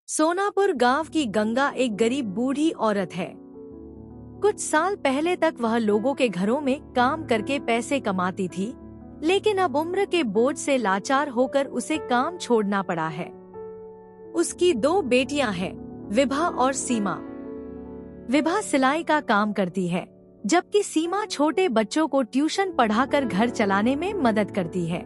सोनापुर गांव की गंगा एक गरीब बूढ़ी औरत है। कुछ साल पहले तक वह लोगों के घरों में काम करके पैसे कमाती थी, लेकिन अब उम्र के बोझ से लाचार होकर उसे काम छोड़ना पड़ा है। उसकी दो बेटियां हैं, विभा और सीमा। विभा सिलाई का काम करती है, जबकि सीमा छोटे बच्चों को ट्यूशन पढ़ाकर घर चलाने में मदद करती है।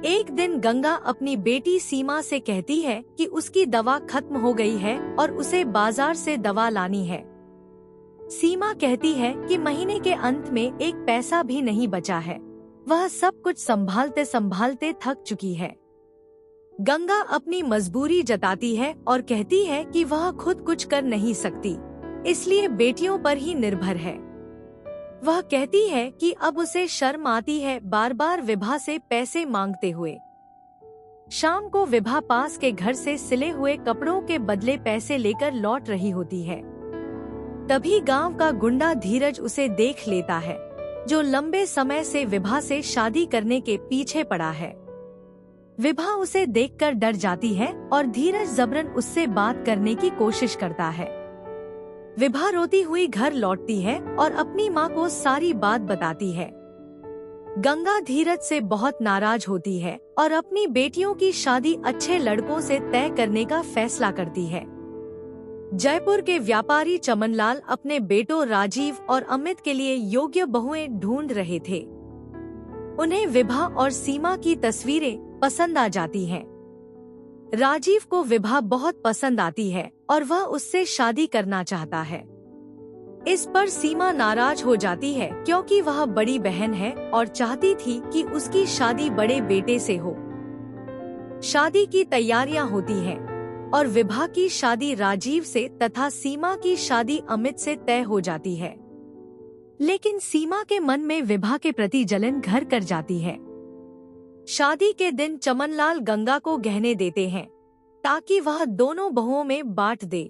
एक दिन गंगा अपनी बेटी सीमा से कहती है कि उसकी दवा खत्म हो गई है और उसे बाजार से दवा लानी है। सीमा कहती है कि महीने के अंत में एक पैसा भी नहीं बचा है, वह सब कुछ संभालते संभालते थक चुकी है। गंगा अपनी मजबूरी जताती है और कहती है कि वह खुद कुछ कर नहीं सकती, इसलिए बेटियों पर ही निर्भर है। वह कहती है कि अब उसे शर्म आती है बार बार विभा से पैसे मांगते हुए। शाम को विभा पास के घर से सिले हुए कपड़ों के बदले पैसे लेकर लौट रही होती है। तभी गांव का गुंडा धीरज उसे देख लेता है, जो लंबे समय से विभा से शादी करने के पीछे पड़ा है। विभा उसे देखकर डर जाती है और धीरज जबरन उससे बात करने की कोशिश करता है। विभा रोती हुई घर लौटती है और अपनी माँ को सारी बात बताती है। गंगा धीरज से बहुत नाराज होती है और अपनी बेटियों की शादी अच्छे लड़कों से तय करने का फैसला करती है। जयपुर के व्यापारी चमनलाल अपने बेटों राजीव और अमित के लिए योग्य बहुएं ढूंढ रहे थे। उन्हें विभा और सीमा की तस्वीरें पसंद आ जाती हैं। राजीव को विभा बहुत पसंद आती है और वह उससे शादी करना चाहता है। इस पर सीमा नाराज हो जाती है, क्योंकि वह बड़ी बहन है और चाहती थी कि उसकी शादी बड़े बेटे से हो। शादी की तैयारियां होती हैं और विभा की शादी राजीव से तथा सीमा की शादी अमित से तय हो जाती है। लेकिन सीमा के मन में विभा के प्रति जलन घर कर जाती है। शादी के दिन चमनलाल गंगा को गहने देते हैं ताकि वह दोनों बहुओं में बांट दे।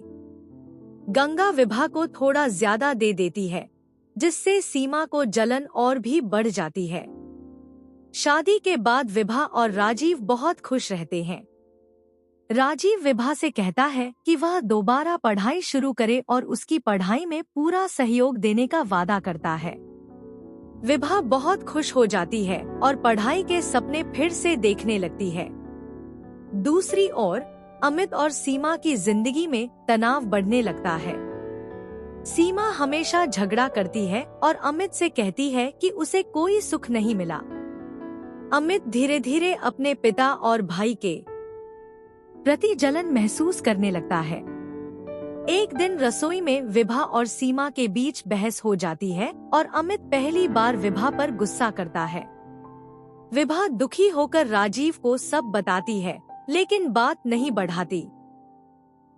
गंगा विभा को थोड़ा ज्यादा दे देती है, जिससे सीमा को जलन और भी बढ़ जाती है। शादी के बाद विभा और राजीव बहुत खुश रहते हैं। राजीव विभा से कहता है कि वह दोबारा पढ़ाई शुरू करे और उसकी पढ़ाई में पूरा सहयोग देने का वादा करता है। विभा बहुत खुश हो जाती है और पढ़ाई के सपने फिर से देखने लगती है। दूसरी ओर अमित और सीमा की जिंदगी में तनाव बढ़ने लगता है। सीमा हमेशा झगड़ा करती है और अमित से कहती है कि उसे कोई सुख नहीं मिला। अमित धीरे धीरे अपने पिता और भाई के प्रति जलन महसूस करने लगता है। एक दिन रसोई में विभा और सीमा के बीच बहस हो जाती है और अमित पहली बार विभा पर गुस्सा करता है। विभा दुखी होकर राजीव को सब बताती है, लेकिन बात नहीं बढ़ाती।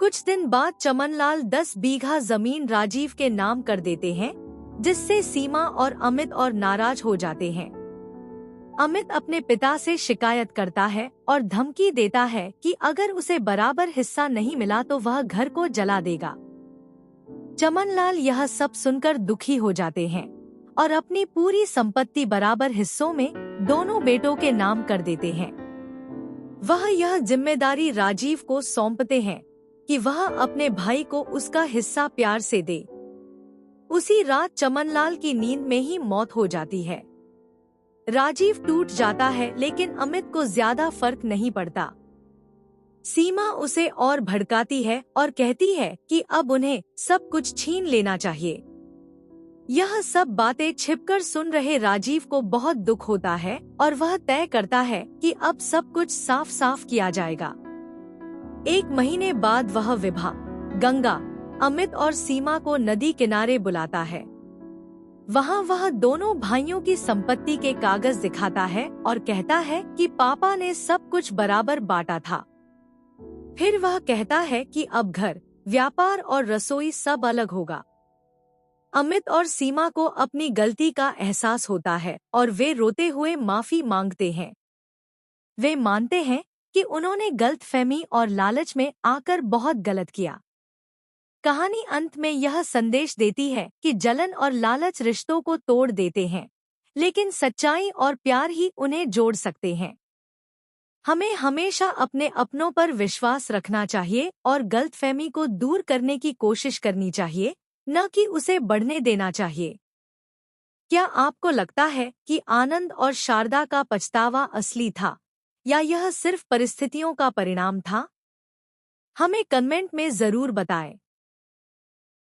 कुछ दिन बाद चमनलाल 10 बीघा जमीन राजीव के नाम कर देते हैं, जिससे सीमा और अमित और नाराज हो जाते हैं। अमित अपने पिता से शिकायत करता है और धमकी देता है कि अगर उसे बराबर हिस्सा नहीं मिला तो वह घर को जला देगा। चमनलाल यह सब सुनकर दुखी हो जाते हैं और अपनी पूरी संपत्ति बराबर हिस्सों में दोनों बेटों के नाम कर देते हैं। वह यह जिम्मेदारी राजीव को सौंपते हैं कि वह अपने भाई को उसका हिस्सा प्यार से दे। उसी रात चमनलाल की नींद में ही मौत हो जाती है। राजीव टूट जाता है, लेकिन अमित को ज्यादा फर्क नहीं पड़ता। सीमा उसे और भड़काती है और कहती है कि अब उन्हें सब कुछ छीन लेना चाहिए। यह सब बातें छिपकर सुन रहे राजीव को बहुत दुख होता है और वह तय करता है कि अब सब कुछ साफ साफ किया जाएगा। एक महीने बाद वह विभा, गंगा, अमित और सीमा को नदी किनारे बुलाता है। वहाँ वह दोनों भाइयों की संपत्ति के कागज दिखाता है और कहता है कि पापा ने सब कुछ बराबर बांटा था। फिर वह कहता है कि अब घर, व्यापार और रसोई सब अलग होगा। अमित और सीमा को अपनी गलती का एहसास होता है और वे रोते हुए माफी मांगते हैं। वे मानते हैं कि उन्होंने गलतफहमी और लालच में आकर बहुत गलत किया। कहानी अंत में यह संदेश देती है कि जलन और लालच रिश्तों को तोड़ देते हैं, लेकिन सच्चाई और प्यार ही उन्हें जोड़ सकते हैं। हमें हमेशा अपने अपनों पर विश्वास रखना चाहिए और गलतफहमी को दूर करने की कोशिश करनी चाहिए, न कि उसे बढ़ने देना चाहिए। क्या आपको लगता है कि आनंद और शारदा का पछतावा असली था, या यह सिर्फ परिस्थितियों का परिणाम था? हमें कमेंट में जरूर बताएं।